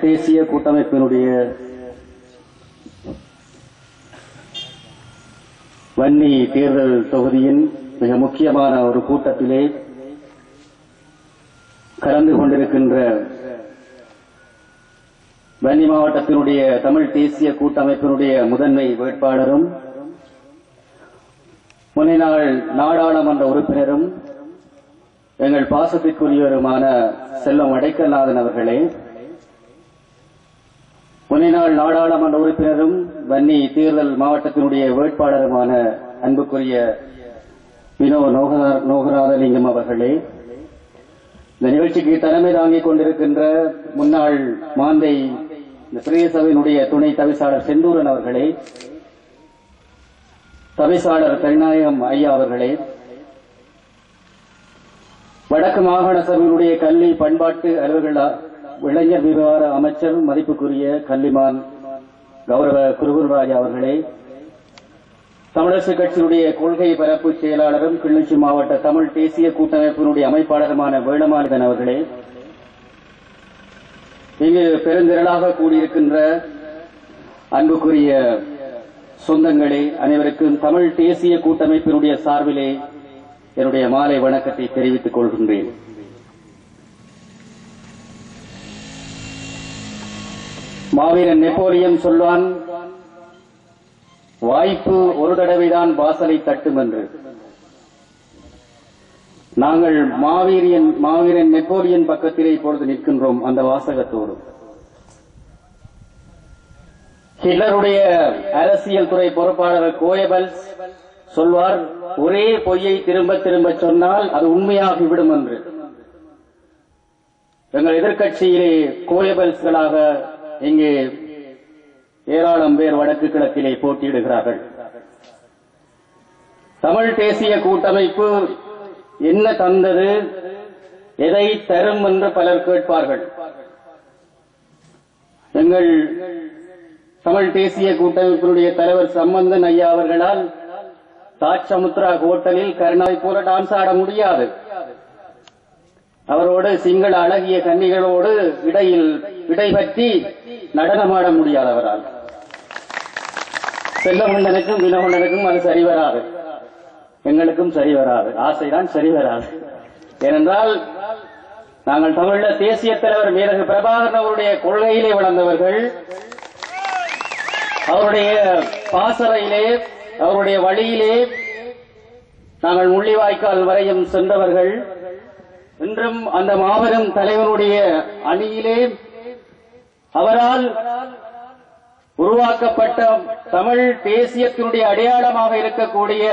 தேசிய கூட்டமைப்பினுடைய வன்னி தேர்தல் தொகுதியின் மிக முக்கியமான ஒரு கூட்டத்திலே கலந்து கொண்டிருக்கின்ற வன்னி மாவட்டத்தினுடைய தமிழ் தேசிய கூட்டமைப்பினுடைய முதன்மை வேட்பாளரும் முன்னாள் நாடாளுமன்ற உறுப்பினரும் எங்கள் பாசத்திற்குரியவருமான செல்வம் அடைக்கல்நாதன் அவர்களே, முன்னாள் நாடாளுமன்ற உறுப்பினரும் வன்னி தேர்தல் மாவட்டத்தினுடைய வேட்பாளருமான அன்புக்குரிய வினோ நோகராதலிங்கம் அவர்களே, இந்த நிகழ்ச்சிக்கு தலைமை தாங்கிக் கொண்டிருக்கின்ற முன்னாள் மாந்தை பிரதேச சபையினுடைய துணை தவிசாளர் செந்தூரன் அவர்களே, தவிசாளர் கருநாயகம் ஐயா அவர்களே, வடக்கு மாகாண சபையினுடைய கல்வி பண்பாட்டு அலுவலக இளைஞர் விவகார அமைச்சர் மதிப்புக்குரிய கல்விமான் கௌரவ குருகுல்ராஜ் அவர்களே, தமிழரசுக் கட்சியினுடைய கொள்கை பரப்பு செயலாளரும் கிளிநொச்சி மாவட்ட தமிழ் தேசிய கூட்டமைப்பினுடைய அமைப்பாளருமான வேணமாலிதன் அவர்களே, இங்கு பெருந்திரளாக கூடியிருக்கின்ற அன்புக்குரிய சொந்தங்களே, அனைவருக்கும் தமிழ் தேசிய கூட்டமைப்பினுடைய சார்பிலே என்னுடைய மாலை வணக்கத்தை தெரிவித்துக் கொள்கின்றேன். மாவீரன் நெப்போலியன் சொல்வான், வாய்ப்பு ஒரு தடவைதான் வாசலை தட்டும் என்று. நாங்கள் மாவீரன் நெப்போலியன் பக்கத்திலே இப்பொழுது நிற்கின்றோம். அந்த வாசகத்தோடு ஹிட்லருடைய அரசியல் துறை பொறுப்பாளர் கோயபல்ஸ் சொல்வார், ஒரே பொய்யை திரும்ப திரும்ப சொன்னால் அது உண்மையாகிவிடும் என்று. எங்கள் எதிர்க்கட்சியிலே கோயபல்ஸ்களாக இங்கே ஏராளம் பேர் வடக்கு கிழக்கிலே போட்டியிடுகிறார்கள். தமிழ் தேசிய கூட்டமைப்பு என்ன தந்தது, எதை தரும் என்று பலர் கேட்பார்கள். எங்கள் தமிழ் தேசிய கூட்டமைப்பினுடைய தலைவர் சம்பந்தன் ஐயா அவர்களால் தாஜ் சமுத்ரா ஹோட்டலில் கருணாவை போல டான்ஸ் ஆட முடியாது. அவரோடு சிங்கள அழகிய கன்னிகளோடு இடைபற்றி நடனமாட முடியாது. அவரால் செல்லமுண்டனுக்கும் வினமுண்டனுக்கும் அது சரிவராது, எங்களுக்கும் சரிவராது. ஆசைதான் சரிவராது. ஏனென்றால் நாங்கள் தமிழ தேசிய தலைவர் மேதகு பிரபாகரன் அவருடைய கொள்கையிலே வளர்ந்தவர்கள், அவருடைய பாசறையிலே அவருடைய வழியிலே நாங்கள் முள்ளிவாய்க்கால் வரையும் சென்றவர்கள். இன்றும் அந்த மாபெரும் தலைவனுடைய அணியிலே அவரால் உருவாக்கப்பட்ட தமிழ் தேசியத்தினுடைய அடையாளமாக இருக்கக்கூடிய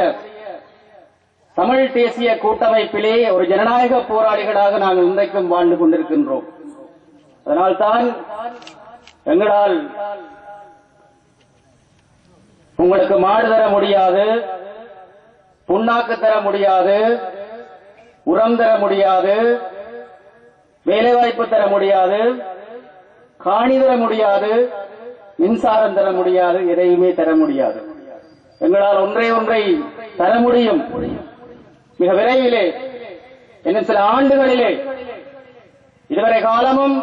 தமிழ் தேசிய கூட்டமைப்பிலே ஒரு ஜனநாயக போராளிகளாக நாங்கள் இன்றைக்கும் வாழ்ந்து கொண்டிருக்கின்றோம். அதனால்தான் எங்களால் உங்களுக்கு மாடு தர முடியாது, புண்ணாக்கு தர முடியாது, உரம் தர முடியாது, வேலைவாய்ப்பு தர முடியாது, காணி தர முடியாது, மின்சாரம் தர முடியாது, எதையுமே தர முடியாது. எங்களால் ஒன்றை தர முடியும். மிக விரைவிலே, இன்னும் சில ஆண்டுகளிலே. இதுவரை காலமும்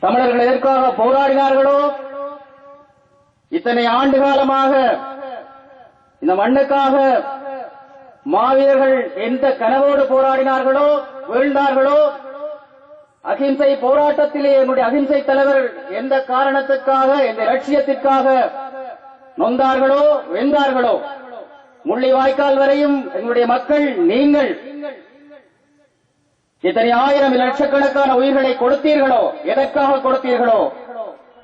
தமிழர்கள் எதற்காக போராடினார்களோ, இத்தனை ஆண்டு காலமாக இந்த மண்ணுக்காக மாவீரர்கள் எந்த கனவோடு போராடினார்களோ, வீழ்ந்தார்களோ, அகிம்சை போராட்டத்திலே எங்களுடைய அகிம்சை தலைவர் எந்த காரணத்துக்காக, எந்த லட்சியத்திற்காக நொந்தார்களோ, வென்றார்களோ, முள்ளிவாய்க்கால் வரையும் எங்களுடைய மக்கள் நீங்கள் இத்தனை ஆயிரம் லட்சக்கணக்கான உயிர்களை கொடுத்தீர்களோ, எதற்காக கொடுத்தீர்களோ,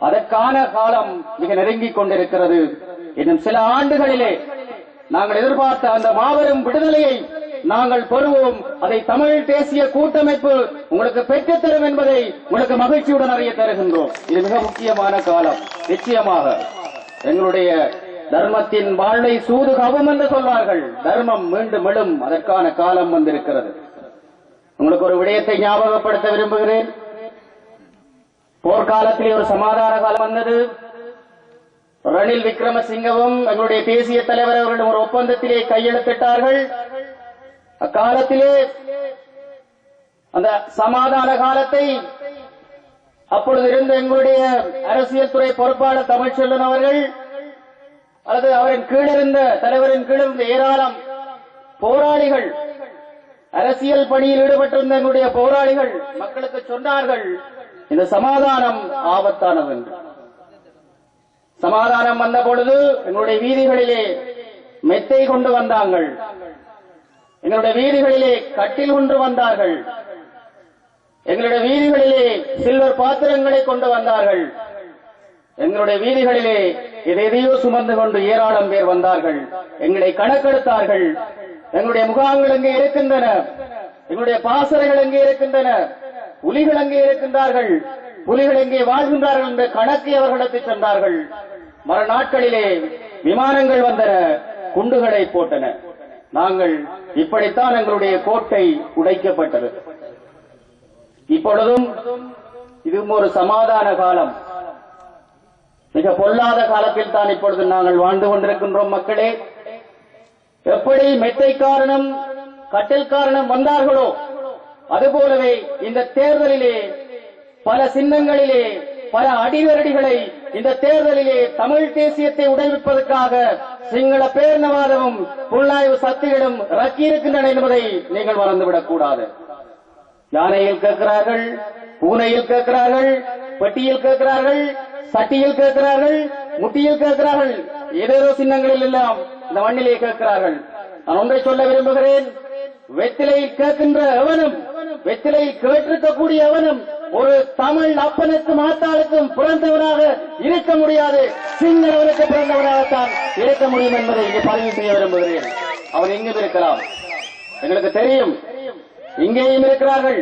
அதற்கான காலம் மிக நெருங்கிக் கொண்டிருக்கிறது. இன்னும் சில ஆண்டுகளிலே நாங்கள் எதிர்பார்த்த அந்த மாபெரும் விடுதலையை நாங்கள் பெறுவோம். அதை தமிழ் தேசிய கூட்டமைப்பு உங்களுக்கு பெற்றுத்தரும் என்பதை உங்களுக்கு மகிழ்ச்சியுடன் அறிய தருகின்றோம். இது மிக முக்கியமான காலம். நிச்சயமாக எங்களுடைய தர்மத்தின் வாழ்வை சூது கவும் என்று சொல்வார்கள். தர்மம் மீண்டும் எழும், அதற்கான காலம் வந்திருக்கிறது. உங்களுக்கு ஒரு விடயத்தை ஞாபகப்படுத்த விரும்புகிறேன். போர்க்காலத்திலே ஒரு சமாதான காலம் வந்தது. ரணில் விக்ரமசிங்கவும் எங்களுடைய தேசிய தலைவர் அவர்களிடம் ஒரு ஒப்பந்தத்திலே கையெழுத்திட்டார்கள். அக்காலத்திலே அந்த சமாதான காலத்தை அப்பொழுது இருந்த எங்களுடைய அரசியல் துறை பொறுப்பாளர் தமிழ்ச்செல்வன் அவர்கள் அல்லது அவரின் கீழிருந்த தலைவரின் கீழிருந்த ஏராளம் போராளிகள், அரசியல் பணியில் ஈடுபட்டிருந்த எங்களுடைய போராளிகள் மக்களுக்கு சொன்னார்கள், இந்த சமாதானம் ஆபத்தானது என்று. சமாதானம் வந்த பொழுது எங்களுடைய வீதிகளிலே மெத்தை கொண்டு வந்தார்கள், எங்களுடைய வீதிகளிலே கட்டில் கொண்டு வந்தார்கள், எங்களுடைய வீதிகளிலே சில்வர் பாத்திரங்களை கொண்டு வந்தார்கள், எங்களுடைய வீதிகளிலே எதையோ சுமந்து கொண்டு ஏராளம் பேர் வந்தார்கள். எங்களை கணக்கெடுத்தார்கள். எங்களுடைய முகாம்கள் எங்கே இருக்கின்றன, எங்களுடைய பாசறைகள் எங்கே இருக்கின்றன, புலிகள் எங்கே இருக்கின்றார்கள், புலிகள் எங்கே வாழ்கின்றார்கள் என்ற கணக்கை அவர்களிடத்தில் சென்றார்கள். மறுநாட்களிலே விமானங்கள் வந்தன, குண்டுகளை போட்டன. நாங்கள் இப்படித்தான் எங்களுடைய கோட்டை உடைக்கப்பட்டது. இப்பொழுதும் இதுவும் ஒரு சமாதான காலம். மிக பொல்லாத காலத்தில் தான் இப்பொழுது நாங்கள் வாழ்ந்து கொண்டிருக்கின்றோம். மக்களே, எப்படி மெத்தை காரணம் கட்டில் காரணம் வந்தார்களோ அதுபோலவே இந்த தேர்தலிலே பல சின்னங்களிலே பல அடிவரடிகளை இந்த தேர்தலிலே தமிழ் தேசியத்தை உடைவிப்பதற்காக சிங்கள பேரினவாதமும் புலனாய்வு சக்திகளும் ரக்கியிருக்கின்றன என்பதை நீங்கள் மறந்துவிடக் கூடாது. யானையில் கேட்கிறார்கள், பூனையில் கேட்கிறார்கள், பெட்டியில் கேட்கிறார்கள், சட்டியில் கேட்கிறார்கள், முட்டியில் கேட்கிறார்கள், ஏதேதோ சின்னங்களில் எல்லாம் இந்த மண்ணிலே கேட்கிறார்கள். நான் ஒன்றை சொல்ல விரும்புகிறேன். வெத்திலையில் கேட்கின்ற எவனும், வெத்திலையில் கேட்டிருக்கக்கூடிய எவனும் ஒரு தமிழ் அப்பனுக்கும் ஆத்தாளுக்கும் பிறந்தவனாக இருக்க முடியாது, சிங்களவனுக்கு பிறந்தவனாகத்தான் இருக்க முடியும் என்பதை இங்கே பதிவு செய்ய விரும்புகிறேன். அவன் எங்கும் இருக்கலாம், எங்களுக்கு தெரியும், இங்கேயும் இருக்கிறார்கள்.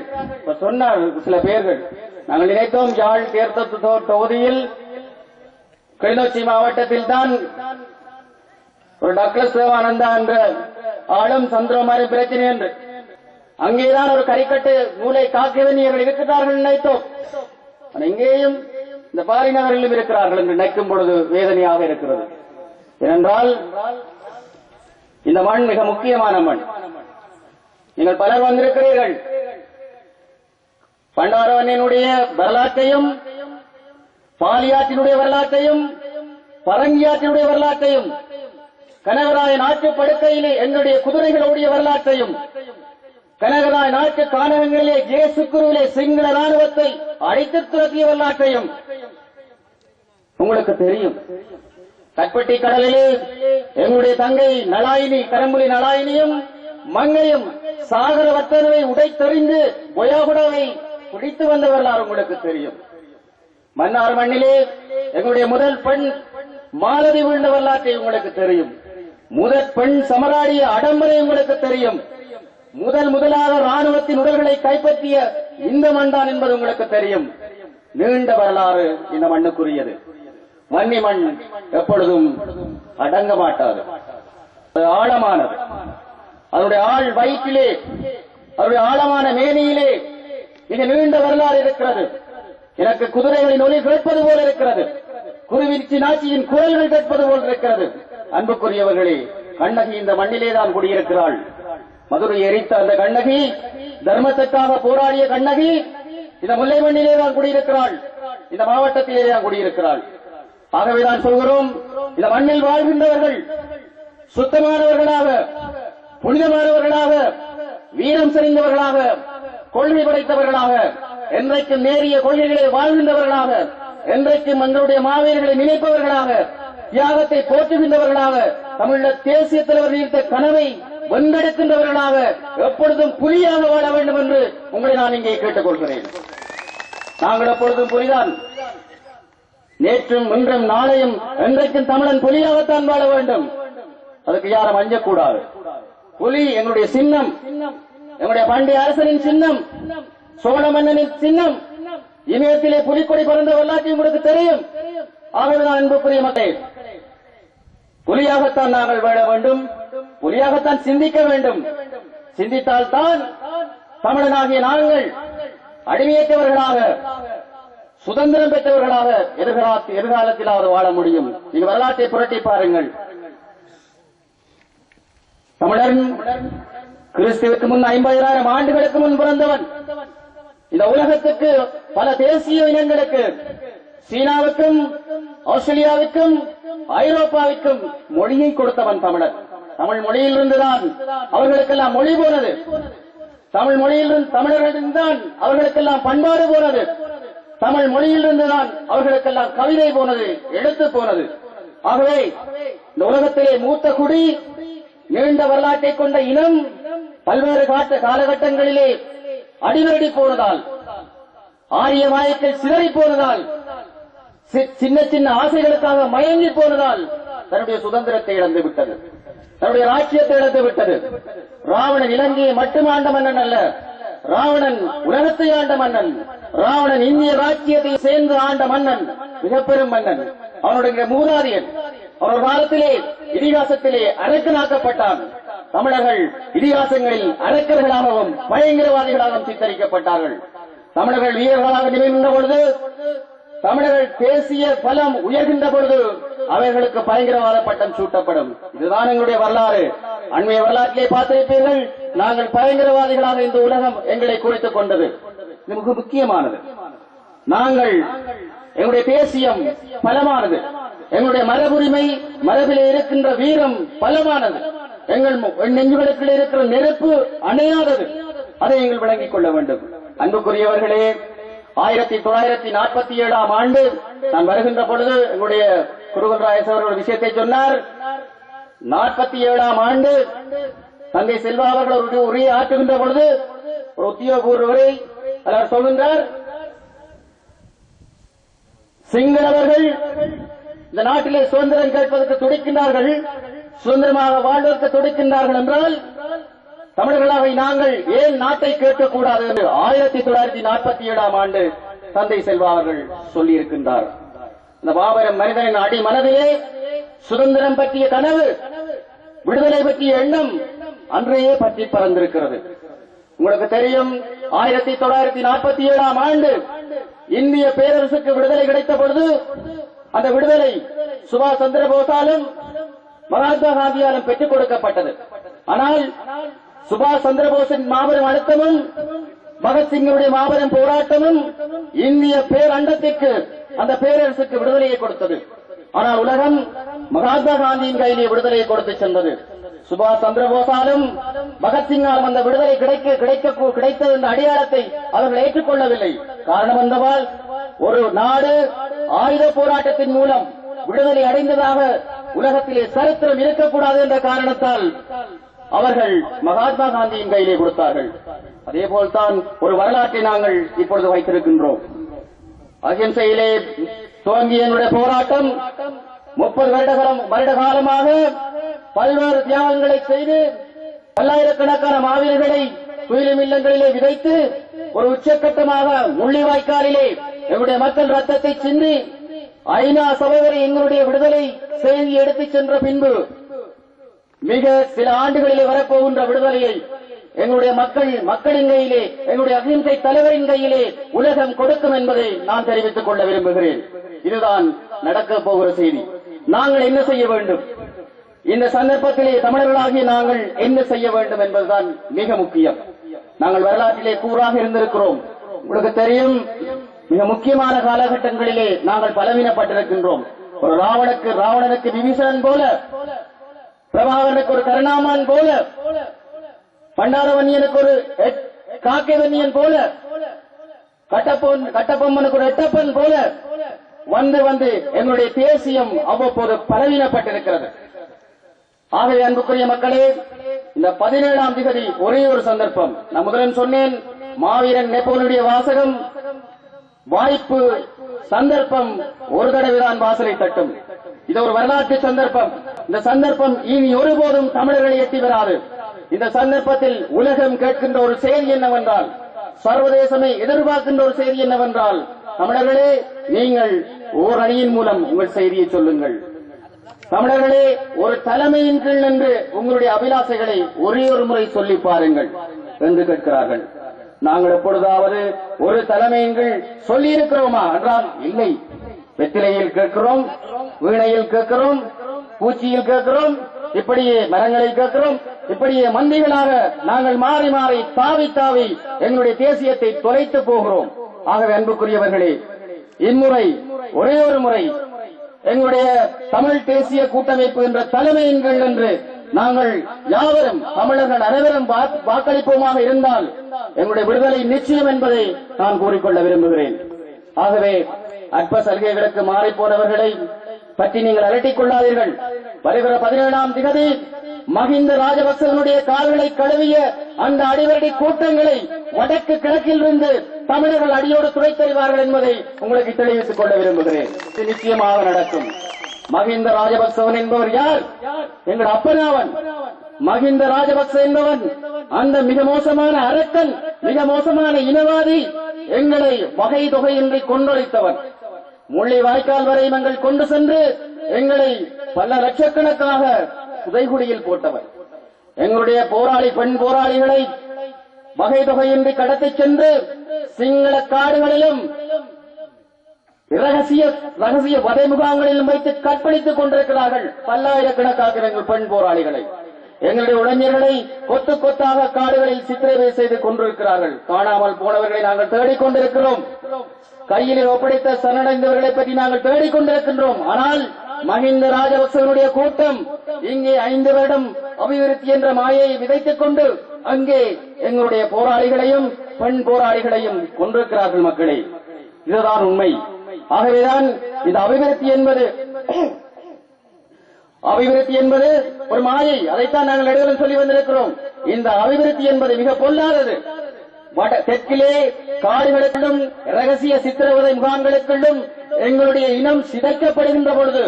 சொன்னார் சில பேர்கள், நாங்கள் நினைத்தோம் யாழ் தேர்தல் தொகுதியில் கிளிநொச்சி மாவட்டத்தில் தான் ஒரு டக்ளஸ் தேவானந்தா என்ற ஆளும் சந்திரமாரி பிரச்சனை என்று, அங்கேதான் ஒரு கரிக்கட்டு மூளை காக்கியவனியர்கள் இருக்கிறார்கள் நினைத்தோம். இங்கேயும் இந்த பாரி நகரிலும் இருக்கிறார்கள் என்று நினைக்கும் பொழுது வேதனையாக இருக்கிறது. ஏனென்றால் இந்த மண் மிக முக்கியமான மண். நீங்கள் பலர் வந்திருக்கிறீர்கள். பண்டாரவனினுடைய வரலாற்றையும், பாலியாற்றினுடைய வரலாற்றையும், பரங்கியாற்றினுடைய வரலாற்றையும், கனகராயன் ஆற்று படுக்கையிலே எங்களுடைய குதிரைகளுடைய வரலாற்றையும், கனகராயன் ஆற்று கானகங்களிலே ஜேசுக்குருவிலே சிங்கள ராணுவத்தை அடித்து துரத்திய வரலாற்றையும் உங்களுக்கு தெரியும். கட்பட்டி கடலிலே எங்களுடைய தங்கை நலாயினி, கரம்புலி நலாயினியும் மங்கையும் சாகரவர்த்தனவை உடைத்தெறிந்து பொயாகுடாவை பிடித்து வந்த வரலாறு உங்களுக்கு தெரியும். மன்னார் மண்ணிலே எங்களுடைய முதல் பெண் மாலதி வீழ்ந்த வரலாற்றை உங்களுக்கு தெரியும். முதல் பெண் சமராடிய அடம்பரை உங்களுக்கு தெரியும். முதலாக ராணுவத்தின் உடல்களை கைப்பற்றிய இந்த மண்தான் என்பது உங்களுக்கு தெரியும். நீண்ட வரலாறு இந்த மண்ணுக்குரியது. வன்னி மண் எப்பொழுதும் அடங்க மாட்டாது, ஆழமானது. அதனுடைய ஆள் வயிற்றிலே, அவருடைய ஆழமான மேனியிலே மிக நீண்ட வரலாறு இருக்கிறது. எனக்கு குதிரைகளின் ஒலி கேட்பது போல இருக்கிறது, குருவிச்சி நாச்சியின் குரல்கள் கேட்பது போல் இருக்கிறது. அன்புக்குரியவர்களே, கண்ணகி இந்த மண்ணிலே தான் குடியிருக்கிறாள். மதுரை எரித்த அந்த கண்ணகி, தர்மத்திற்காக போராடிய கண்ணகி இந்த முல்லை மண்ணிலே தான் குடியிருக்கிறாள், இந்த மாவட்டத்திலே தான் குடியிருக்கிறாள். ஆகவேதான் சொல்கிறோம், இந்த மண்ணில் வாழ்கின்றவர்கள் சுத்தமானவர்களாக, புனிதமானவர்களாக, வீரம் செறிந்தவர்களாக, கொள்கை படைத்தவர்களாக, என்றைக்கும் நேரிய கொள்கைகளை வாழ்கின்றவர்களாக, என்றைக்கும் எங்களுடைய மாவீரர்களை நினைப்பவர்களாக, தியாகத்தை போற்றுகின்றவர்களாக, தமிழ தேசிய தலைவர் நீர்த்த கனவை வென்றெடுக்கின்றவர்களாக, எப்பொழுதும் புலியாக வாழ வேண்டும் என்று உங்களை நான் இங்கே கேட்டுக் கொள்கிறேன். நாங்கள் எப்பொழுதும் புலிதான். நேற்றும் இன்றும் நாளையும் என்றைக்கும் தமிழன் புலியாகத்தான் வாழ வேண்டும். அதுக்கு யாரும் அஞ்சக்கூடாது. புலி எங்களுடைய சின்னம், எங்களுடைய பண்டைய அரசனின் சின்னம், சோழ மன்னனின் சின்னம். இமயத்திலே புலிக்கொடி பறந்த வரலாற்று உங்களுக்கு தெரியும். ஆகவே நான் அன்புக்குரிய மக்களே, புலியாகத்தான் நாங்கள் வாழ வேண்டும், புலியாகத்தான் சிந்திக்க வேண்டும். சிந்தித்தால் தான் தமிழனாகிய நாங்கள் அடிமையற்றவர்களாக, சுதந்திரம் பெற்றவர்களாக எதிர்காலத்தில் அவர் வாழ முடியும். நீங்க வரலாற்றை புரட்டி பாருங்கள். தமிழன் கிறிஸ்துவுக்கு முன் 50,000 ஆண்டுகளுக்கு முன் பிறந்தவன். இந்த உலகத்துக்கு பல தேசிய இனங்களுக்கு சீனாவுக்கும் ஆஸ்திரேலியாவுக்கும் ஐரோப்பாவுக்கும் மொழியை கொடுத்தவன் தமிழர். தமிழ் மொழியிலிருந்துதான் அவர்களுக்கெல்லாம் மொழி போனது. தமிழ் மொழியிலிருந்து தமிழர்களிருந்துதான் அவர்களுக்கெல்லாம் பண்பாடு போனது. தமிழ் மொழியிலிருந்துதான் அவர்களுக்கெல்லாம் கவிதை போனது, எழுத்து போனது. ஆகவே இந்த உலகத்திலே மூத்த குடி, நீண்ட வரலாற்றை கொண்ட இனம் பல்வேறு காலகட்டங்களிலே அடிவரடி போனதால், ஆரிய மாயத்தில் சிதறி போனதால், சின்ன சின்ன ஆசைகளுக்காக மயங்கி போனதால் தன்னுடைய சுதந்திரத்தை இழந்து விட்டது, தன்னுடைய ராஜ்யத்தை இழந்து விட்டது. ராவணன் இலங்கையை மட்டும் ஆண்ட மன்னன் அல்ல, ராவணன் உலகத்தை ஆண்ட மன்னன். ராவணன் இந்திய ராஜ்யத்தை சேர்ந்து ஆண்ட மன்னன், மிக பெரும் மன்னன். அவனுடைய மூதாதையன் அவர் ஒரு காலத்திலே இதிகாசத்திலே அரக்கனாக்கப்பட்டான். தமிழர்கள் இதிகாசங்களில் அரக்கர்களாகவும் பயங்கரவாதிகளாகவும் சித்தரிக்கப்பட்டார்கள். தமிழர்கள் வீரர்களாக நிமிர்ந்த பொழுது, தமிழர்கள் தேசிய பலம் உயர்கின்ற பொழுது அவர்களுக்கு பயங்கரவாத பட்டம் சூட்டப்படும். இதுதான் எங்களுடைய வரலாறு. அண்மைய வரலாற்றிலே பார்த்திருப்பீர்கள், நாங்கள் பயங்கரவாதிகளாக இந்த உலகம் எங்களை குறித்துக் கொண்டது. இது மிக முக்கியமானது. நாங்கள் எங்களுடைய தேசியம் பலமானது, எங்களுடைய மரபுரிமை, மரபிலே இருக்கின்ற வீரம் பலமானது, எங்கள் நெஞ்சுகளுக்கு இருக்கிற நெருப்பு அணையாதது. அதை நீங்கள் விளங்கிக் கொள்ள வேண்டும். அன்புக்குரியவர்களே, 1947 ஆண்டு நான் வருகின்ற பொழுது எங்களுடைய குருகுல்ராயஸ் அவர்கள் ஒரு விஷயத்தை சொன்னார். 47 ஆண்டு தந்தை செல்வா அவர்கள் ஒரு உரையை ஆற்றுகின்ற பொழுது ஒரு உத்தியோகபூர்வ உரை அவர் சொல்கின்றார், சிங்களவர்கள் இந்த நாட்டிலே சுதந்திரம் கேட்பதற்கு துடிக்கின்றார்கள், சுதந்திரமாக வாழ்வதற்கு துடிக்கின்றார்கள் என்றால் தமிழர்களாக நாங்கள் ஏன் நாட்டை கேட்கக்கூடாது என்று 1947 ஆண்டு தந்தை செல்வா அவர்கள் சொல்லியிருக்கின்றார். இந்த மாபெரும் மனிதனின் அடி மனதிலே சுதந்திரம் பற்றிய கனவு, விடுதலை பற்றிய எண்ணம் அன்றையே பற்றி பறந்திருக்கிறது. உங்களுக்கு தெரியும், 1947 ஆண்டு இந்திய பேரரசுக்கு விடுதலை கிடைத்த பொழுது அந்த விடுதலை சுபாஷ் சந்திர போஸாலும் மகாத்மா காந்தியாலும் பெற்றுக் கொடுக்கப்பட்டது. ஆனால் சுபாஷ் சந்திர போஸின் மாபெரும் அழுத்தமும் பகத்சிங்குடைய மாபெரும் போராட்டமும் இந்திய பேரண்டத்திற்கு, அந்த பேரரசுக்கு விடுதலையை கொடுத்தது. ஆனால் உலகம் மகாத்மா காந்தியின் கையிலே விடுதலையை கொடுத்து சென்றது. சுபாஷ் சந்திர போஸாலும் பகத்சிங்காலும் அந்த விடுதலை கிடைத்தது என்ற அடையாளத்தை அவர்கள் ஏற்றுக்கொள்ளவில்லை. காரணம் என்னவென்றால், ஒரு நாடு ஆயுத போராட்டத்தின் மூலம் விடுதலை அடைந்ததாக உலகத்திலே சரித்திரம் இருக்கக்கூடாது என்ற காரணத்தால் அவர்கள் மகாத்மா காந்தியின் கையிலே கொடுத்தார்கள். அதேபோல்தான் ஒரு வரலாற்றை நாங்கள் இப்பொழுது வைத்திருக்கின்றோம். அகிம்சையிலே துவங்கிய என்னுடைய போராட்டம் 30 வருட காலமாக பல்வேறு தியாகங்களை செய்து பல்லாயிரக்கணக்கான மாவீரர்களை துயிலும் இல்லங்களிலே விதைத்து ஒரு உச்சக்கட்டமாக முள்ளிவாய்க்காலிலே எங்களுடைய மக்கள் ரத்தத்தை சிந்தி ஐநா சபை வரை எங்களுடைய விடுதலை செய்தி எடுத்துச் சென்ற பின்பு மிக சில ஆண்டுகளிலே வரப்போகின்ற விடுதலையை எங்களுடைய மக்களின் கையிலே, எங்களுடைய அகிம்சை தலைவரின் கையிலே உலகம் கொடுக்கும் என்பதை நான் தெரிவித்துக் கொள்ள விரும்புகிறேன். இதுதான் நடக்கப் போகிற செய்தி. நாங்கள் என்ன செய்ய வேண்டும், இந்த சந்தர்ப்பத்திலே தமிழர்களாகிய நாங்கள் என்ன செய்ய வேண்டும் என்பதுதான் மிக முக்கியம். நாங்கள் வரலாற்றிலே கூறாக இருந்திருக்கிறோம். உங்களுக்கு தெரியும், மிக முக்கியமான காலகட்டங்களிலே நாங்கள் பலவீனப்பட்டிருக்கின்றோம். ஒரு ராவணனுக்கு விபீஷணன் போல, பிரபாகரனுக்கு ஒரு கருணாமான் போல, பண்டாரவன்னியனுக்கு ஒரு காக்கைவன்னியன் போல, கட்டபொம்மனுக்கு ஒரு எட்டப்பன் போல வந்து எங்களுடைய தேசியம் அவ்வப்போது பலவீனப்பட்டிருக்கிறது. ஆகவே அன்புக்குரிய மக்களே, இந்த 17ஆம் திகதி ஒரே ஒரு சந்தர்ப்பம். நான் முதலில் சொன்னேன், மாவீரன் நெப்போலியனுடைய வாசகம், வாய்ப்பு சந்தர்ப்பம் ஒரு தடவைதான் வாசலை தட்டும். இது ஒரு வரலாற்று சந்தர்ப்பம். இந்த சந்தர்ப்பம் இனி ஒருபோதும் தமிழர்களை எட்டி வராது. இந்த சந்தர்ப்பத்தில் உலகம் கேட்கின்ற ஒரு செய்தி என்னவென்றால், சர்வதேசமே எதிர்பார்க்கின்ற ஒரு செய்தி என்னவென்றால், தமிழர்களே, நீங்கள் ஓர் அணியின் மூலம் உங்கள் செய்தியை சொல்லுங்கள். தமிழர்களே, ஒரு தலைமையின் கீழ் நின்று உங்களுடைய அபிலாசைகளை ஒரே ஒரு முறை சொல்லி பாருங்கள் என்று கேட்கிறார்கள். நாங்கள் எப்பொழுதாவது ஒரு தலைமையின் கீழ் சொல்லி இருக்கிறோமா என்றால் இல்லை. வெற்றிலையில் கேட்கிறோம், வீணையில் கேட்கிறோம், பூச்சியில் கேட்கிறோம், இப்படியே மரங்களில் கேட்கிறோம், இப்படியே மந்திகளாக நாங்கள் மாறி மாறி தாவி தாவி எங்களுடைய தேசியத்தை தொலைத்து போகிறோம். ஆகவே அன்புக்குரியவர்களே, இம்முறை ஒரே ஒரு முறை எங்களுடைய தமிழ் தேசிய கூட்டமைப்பு என்ற தலைமையின் கீழ் என்று நாங்கள் யாவரும் தமிழர்கள் அனைவரும் வாக்களிப்போமாக இருந்தால் எங்களுடைய விடுதலை நிச்சயம் என்பதை நான் கூறிக்கொள்ள விரும்புகிறேன். ஆகவே அற்ப சலுகைகளுக்கு மாறி போனவர்களை பற்றி நீங்கள் அலட்டிக் கொள்ளாதீர்கள். வருகிற 17ஆம் திகதி மஹிந்த ராஜபக்சவனுடைய கால்களை கழுவிய அந்த அடிவரடி கூட்டங்களை வடக்கு கிழக்கில் இருந்து தமிழர்கள் அடியோடு துடைத்தறிவார்கள் என்பதை உங்களுக்கு தெளிவித்துக் கொள்ள விரும்புகிறேன். இது நிச்சயமாக நடக்கும். மஹிந்த ராஜபக்சவன் என்பவர் யார்? எங்கள் அப்பனாவன். மஹிந்த ராஜபக்ச என்பவன் அந்த மிக மோசமான அரக்கன், மிக மோசமான இனவாதி, எங்களை வகை தொகையின்றி கொண்டொழித்தவன். முள்ளி வாய்க்கால் வரை எங்கள் கொண்டு சென்று எங்களை பல லட்சக்கணக்காக புதைகுடியில் போட்டவர். எங்களுடைய பெண் போராளிகளை வகை தொகையின்றி கடத்திச் சென்று சிங்கள காடுகளிலும் ரகசிய வதை முகாம்களிலும் வைத்து கற்பழித்துக் கொண்டிருக்கிறார்கள். பல்லாயிரக்கணக்காக எங்கள் பெண் போராளிகளை, எங்களுடைய இளைஞர்களை கொத்து கொத்தாக காடுகளில் சித்திரவதை செய்து கொண்டிருக்கிறார்கள். காணாமல் போனவர்களை நாங்கள் தேடிக் கொண்டிருக்கிறோம். கையில் ஒப்படைத்த சரணடைந்தவர்களை பற்றி நாங்கள் தேடிக் கொண்டிருக்கின்றோம். ஆனால் மஹிந்த ராஜபக்சவனுடைய கூட்டம் இங்கே 5 வருடம் அபிவிருத்தி என்ற மாயை விதைத்துக் கொண்டு அங்கே எங்களுடைய போராளிகளையும் பெண் போராளிகளையும் கொண்டிருக்கிறார்கள். மக்களே, இதுதான் உண்மை. ஆகவேதான் இந்த அபிவிருத்தி என்பது ஒரு மாயை. அதைத்தான் நாங்கள் நடுவில் சொல்லி வந்திருக்கிறோம். இந்த அபிவிருத்தி என்பது மிக பொல்லாதது. தெற்கிலே காடுகளுக்குள்ளும் ரகசிய சித்திரவதை முகாம்களுக்குள்ளும் எங்களுடைய இனம் சிதைக்கப்படுகின்ற பொழுது,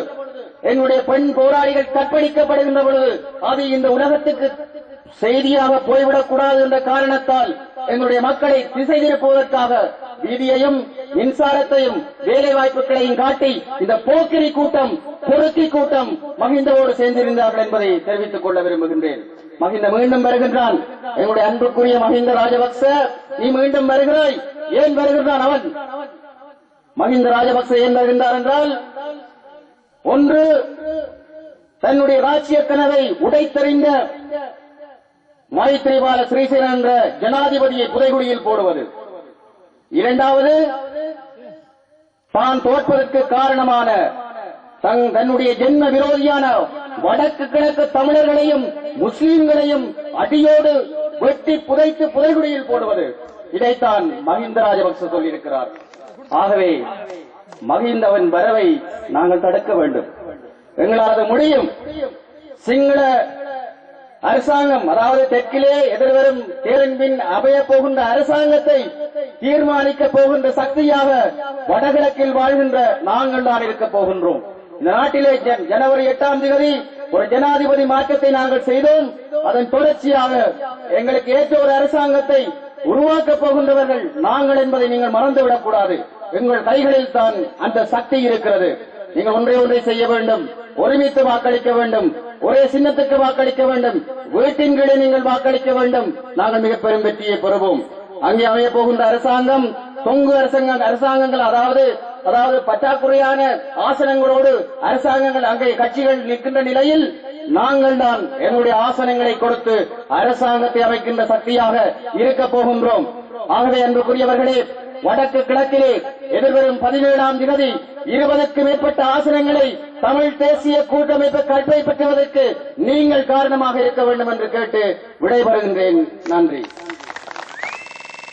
எங்களுடைய பெண் போராளிகள் கற்பழிக்கப்படுகின்ற பொழுது, அது இந்த உலகத்துக்கு செய்தியாக போய்விடக் கூடாது என்ற காரணத்தால் எங்களுடைய மக்களை திசை திருப்புவதற்காக வீதியையும் மின்சாரத்தையும் வேலை வாய்ப்புகளையும் காட்டி இந்த போக்கிரி கூட்டம், பொறுக்கி கூட்டம் மஹிந்தவோடு சேர்ந்திருந்தார்கள் என்பதை தெரிவித்துக் கொள்ள விரும்புகின்றேன். மஹிந்த மீண்டும் வருகின்றான். எங்களுடைய அன்புக்குரிய மஹிந்த ராஜபக்ச, நீ மீண்டும் வருகிறாய். ஏன் வருகின்றான் அவன்? மஹிந்த ராஜபக்ச ஏன் வருகின்றார் என்றால், ஒன்று, தன்னுடைய ராஜ்ய கனவை உடைத்தறிந்த மைத்ரிபால சிறிசேன என்ற ஜனாதிபதியை புதைகுழியில் போடுவது. இரண்டாவது, தான் தோற்பதற்கு காரணமான தன்னுடைய ஜென்ம விரோதியான வடக்கு கிழக்கு தமிழர்களையும் முஸ்லீம்களையும் அடியோடு வெட்டி புதைத்து புதைகுழியில் போடுவது. இதைத்தான் மஹிந்த ராஜபக்ச சொல்லியிருக்கிறார். ஆகவே மஹிந்தவன் வரவை நாங்கள் தடுக்க வேண்டும். எங்களால் அது முடியும். சிங்கள அரசாங்கம், அதாவது தெற்கிலே எதிர்வரும் தேரின் பின் அமைய போகின்ற அரசாங்கத்தை தீர்மானிக்க போகின்ற சக்தியாக வடகிழக்கில் வாழ்கின்ற நாங்கள் தான் இருக்கப் போகின்றோம். இந்த நாட்டிலே ஜனவரி 8ஆம் தேதி ஒரு ஜனாதிபதி மாற்றத்தை நாங்கள் செய்தோம். அதன் தொடர்ச்சியாக எங்களுக்கு ஏற்ற ஒரு அரசாங்கத்தை உருவாக்கப் போகின்றவர்கள் நாங்கள் என்பதை நீங்கள் மறந்துவிடக் கூடாது. எங்கள் கைகளில் தான் அந்த சக்தி இருக்கிறது. நீங்கள் ஒன்றை செய்ய வேண்டும். ஒருமித்து வாக்களிக்க வேண்டும். ஒரே சின்னத்துக்கு வாக்களிக்க வேண்டும். வீட்டின் கீழே நீங்கள் வாக்களிக்க வேண்டும். நாங்கள் மிக பெரும் வெற்றியை பெறுவோம். அங்கே அமைய போகின்ற அரசாங்கம் தொங்கு அரசாங்கங்கள், அதாவது பற்றாக்குறையான ஆசனங்களோடு அரசாங்கங்கள் அங்கே கட்சிகள் நிற்கின்ற நிலையில் நாங்கள் தான் எங்களுடைய ஆசனங்களை கொடுத்து அரசாங்கத்தை அமைக்கின்ற சக்தியாக இருக்கப் போகின்றோம். ஆகவே அன்புக்குரியவர்களே, வடக்கு கிழக்கிலே எதிர்வரும் 17ஆம் தேதி 20க்கும் மேற்பட்ட ஆசனங்களை தமிழ் தேசிய கூட்டமைப்பு கைப்பற்றுவதற்கு நீங்கள் காரணமாக இருக்க வேண்டும் என்று கேட்டு விடைபெறுகின்றேன். நன்றி.